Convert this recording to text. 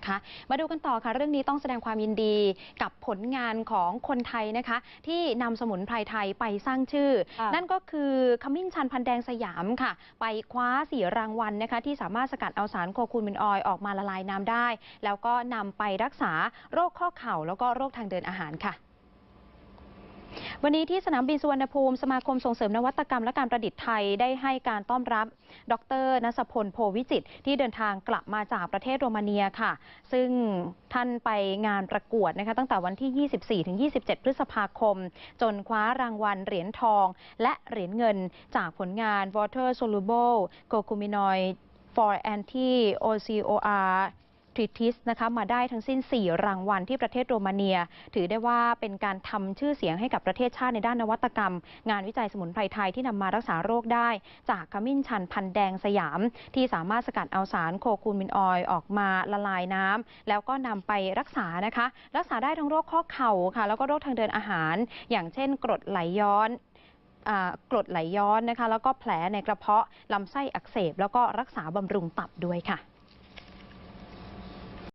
นะคะมาดูกันต่อค่ะเรื่องนี้ต้องแสดงความยินดีกับผลงานของคนไทยนะคะที่นำสมุนไพรไทยไปสร้างชื่อนั่นก็คือขมิ้นชันพันแดงสยามค่ะไปคว้า4รางวัลนะคะที่สามารถสกัดเอาสารโคคูมินออยล์ออกมาละลายน้ำได้แล้วก็นำไปรักษาโรคข้อเข่าแล้วก็โรคทางเดินอาหารค่ะวันนี้ที่สนามบินสุวรรณภูมิสมาคมส่งเสริมนวัตกรรมและการประดิษฐ์ไทยได้ให้การต้อนรับดร.ณัสพลโพวิจิตรที่เดินทางกลับมาจากประเทศโรมาเนียค่ะซึ่งท่านไปงานประกวดนะคะตั้งแต่วันที่ 24-27 พฤษภาคมจนคว้ารางวัลเหรียญทองและเหรียญเงินจากผลงาน Water Soluble Curcuminoid for Anti-OCOR Treatise นะคะมาได้ทั้งสิ้น4รางวัลที่ประเทศโรมาเนียถือได้ว่าเป็นการทำชื่อเสียงให้กับประเทศชาติในด้านนวัตกรรมงานวิจัยสมุนไพรไทยที่นำมารักษาโรคได้จากขมิ้นชันพันแดงสยามที่สามารถสกัดเอาสารโคคูมินออยล์ออกมาละลายน้ำแล้วก็นำไปรักษานะคะรักษาได้ทั้งโรคข้อเข่าค่ะแล้วก็โรคทางเดินอาหารอย่างเช่นกรดไหลย้อนนะคะแล้วก็แผลในกระเพาะลำไส้อักเสบแล้วก็รักษาบำรุงตับด้วยค่ะ